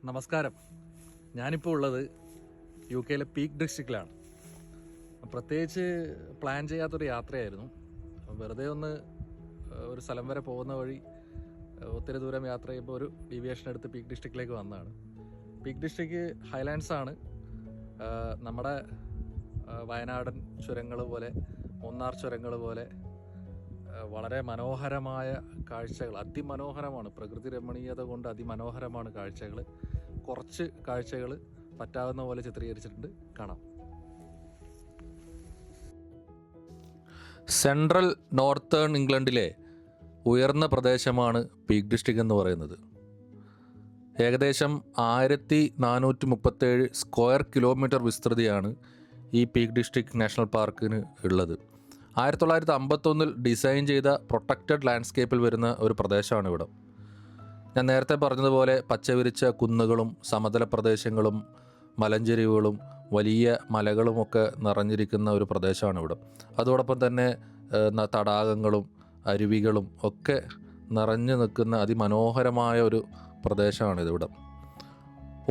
നമസ്കാരം. ഞാനിപ്പോൾ ഉള്ളത് യു.കെയിലെ പീക്ക് ഡിസ്ട്രിക്റ്റിലാണ്. പ്രത്യേകിച്ച് പ്ലാൻ ചെയ്യാത്തൊരു യാത്രയായിരുന്നു. വെറുതെ ഒന്ന് ഒരു സ്ഥലം വരെ പോകുന്ന വഴി ഒത്തിരി ദൂരം യാത്ര ചെയ്യുമ്പോൾ ഒരു ഡീവിയേഷൻ എടുത്ത് പീക്ക് ഡിസ്ട്രിക്റ്റിലേക്ക് വന്നതാണ്. പീക്ക് ഡിസ്ട്രിക്റ്റ് ഹൈലാൻഡ്സ് ആണ്. നമ്മുടെ വയനാടൻ ചുരങ്ങൾ പോലെ, മൂന്നാർ ചുരങ്ങൾ പോലെ വളരെ മനോഹരമായ കാഴ്ചകൾ, അതിമനോഹരമാണ്. പ്രകൃതി രമണീയത കൊണ്ട് അതിമനോഹരമാണ് കാഴ്ചകൾ. കുറച്ച് കാഴ്ചകൾ പറ്റാവുന്ന പോലെ ചിത്രീകരിച്ചിട്ടുണ്ട്, കാണാം. സെൻട്രൽ നോർത്തേൺ ഇംഗ്ലണ്ടിലെ ഉയർന്ന പ്രദേശമാണ് പീക്ക് ഡിസ്ട്രിക്റ്റ് എന്ന് പറയുന്നത്. ഏകദേശം 1437 സ്ക്വയർ കിലോമീറ്റർ വിസ്തൃതിയാണ് ഈ പീക്ക് ഡിസ്ട്രിക്റ്റ് നാഷണൽ പാർക്കിന് ഉള്ളത്. 1951 ഡിസൈൻ ചെയ്ത പ്രൊട്ടക്റ്റഡ് ലാൻഡ്സ്കേപ്പിൽ വരുന്ന ഒരു പ്രദേശമാണ് ഇവിടെ. ഞാൻ നേരത്തെ പറഞ്ഞതുപോലെ പച്ചവിരിച്ച കുന്നുകളും സമതല പ്രദേശങ്ങളും മലഞ്ചെരിവുകളും വലിയ മലകളുമൊക്കെ നിറഞ്ഞിരിക്കുന്ന ഒരു പ്രദേശമാണ് ഇവിടെ. അതോടൊപ്പം തന്നെ തടാകങ്ങളും അരുവികളും ഒക്കെ നിറഞ്ഞു നിൽക്കുന്ന അതിമനോഹരമായ ഒരു പ്രദേശമാണ് ഇതിവിടെ.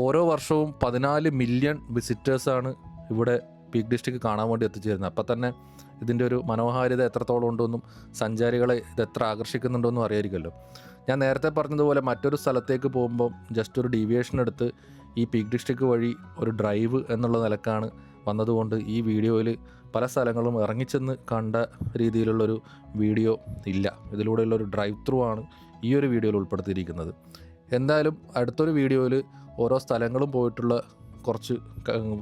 ഓരോ വർഷവും 14 മില്യൺ വിസിറ്റേഴ്സാണ് ഇവിടെ പീക്ക് ഡിസ്ട്രിക്റ്റ് കാണാൻ വേണ്ടി എത്തിച്ചേരുന്നത്. അപ്പം തന്നെ ഇതിൻ്റെ ഒരു മനോഹാരിത എത്രത്തോളം ഉണ്ടെന്നും സഞ്ചാരികളെ ഇത് എത്ര ആകർഷിക്കുന്നുണ്ടെന്നും അറിയായിരിക്കുമല്ലോ. ഞാൻ നേരത്തെ പറഞ്ഞതുപോലെ മറ്റൊരു സ്ഥലത്തേക്ക് പോകുമ്പം ജസ്റ്റ് ഒരു ഡീവിയേഷൻ എടുത്ത് ഈ പീക്ക് ഡിസ്ട്രിക്റ്റ് വഴി ഒരു ഡ്രൈവ് എന്നുള്ള നിലക്കാണ് വന്നതുകൊണ്ട് ഈ വീഡിയോയിൽ പല സ്ഥലങ്ങളും ഇറങ്ങിച്ചെന്ന് കണ്ട രീതിയിലുള്ളൊരു വീഡിയോ ഇല്ല. ഇതിലൂടെയുള്ളൊരു ഡ്രൈവ് ത്രൂ ആണ് ഈ ഒരു വീഡിയോയിൽ ഉൾപ്പെടുത്തിയിരിക്കുന്നത്. എന്തായാലും അടുത്തൊരു വീഡിയോയിൽ ഓരോ സ്ഥലങ്ങളും പോയിട്ടുള്ള കുറച്ച്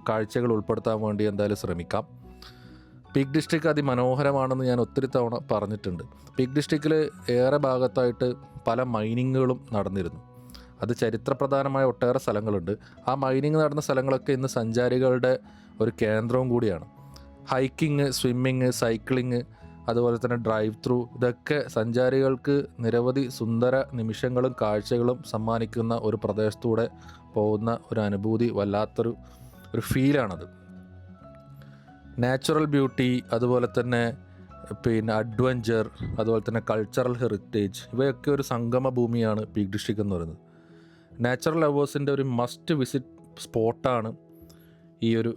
കാഴ്ചകൾ ഉൾപ്പെടുത്താൻ വേണ്ടി എന്തായാലും ശ്രമിക്കാം. പീക്ക് ഡിസ്ട്രിക്റ്റ് അതിമനോഹരമാണെന്ന് ഞാൻ ഒത്തിരി തവണ പറഞ്ഞിട്ടുണ്ട്. പീക്ക് ഡിസ്ട്രിക്റ്റിൽ ഏറെ ഭാഗത്തായിട്ട് പല മൈനിങ്ങുകളും നടന്നിരുന്നു. അത് ചരിത്രപ്രധാനമായ ഒട്ടേറെ സ്ഥലങ്ങളുണ്ട്. ആ മൈനിങ് നടന്ന സ്ഥലങ്ങളൊക്കെ ഇന്ന് സഞ്ചാരികളുടെ ഒരു കേന്ദ്രവും കൂടിയാണ്. ഹൈക്കിങ്, സ്വിമ്മിങ്, സൈക്ലിങ്, അതുപോലെ തന്നെ ഡ്രൈവ് ത്രൂ, ഇതൊക്കെ സഞ്ചാരികൾക്ക് നിരവധി സുന്ദര നിമിഷങ്ങളും കാഴ്ചകളും സമ്മാനിക്കുന്ന ഒരു പ്രദേശത്തൂടെ പോകുന്ന ഒരു അനുഭൂതി, വല്ലാത്തൊരു ഫീലാണത്. നാച്ചുറൽ ബ്യൂട്ടി, അതുപോലെ തന്നെ അഡ്വഞ്ചർ, അതുപോലെ തന്നെ കൾച്ചറൽ ഹെറിറ്റേജ്, ഇവയൊക്കെ ഒരു സംഗമ ഭൂമിയാണ് പീക്ക് ഡിസ്ട്രിക്റ്റ് എന്ന് പറയുന്നത്. നാച്ചുറൽ ലവേഴ്സിൻ്റെ ഒരു മസ്റ്റ് വിസിറ്റ് സ്പോട്ടാണ് ഈ ഒരു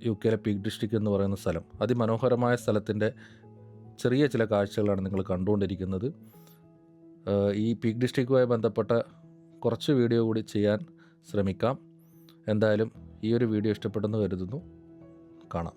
യു.കെയിലെ പീക്ക് ഡിസ്ട്രിക്റ്റ് എന്ന് പറയുന്ന സ്ഥലം. അതിമനോഹരമായ സ്ഥലത്തിൻ്റെ ചെറിയ ചില കാഴ്ചകളാണ് നിങ്ങൾ കണ്ടുകൊണ്ടിരിക്കുന്നത്. ഈ പീക്ക് ഡിസ്ട്രിക്റ്റുമായി ബന്ധപ്പെട്ട കുറച്ച് വീഡിയോ കൂടി ചെയ്യാൻ ശ്രമിക്കാം. എന്തായാലും ഈ ഒരു വീഡിയോ ഇഷ്ടപ്പെട്ടെന്ന് കരുതുന്നു. കാണാം.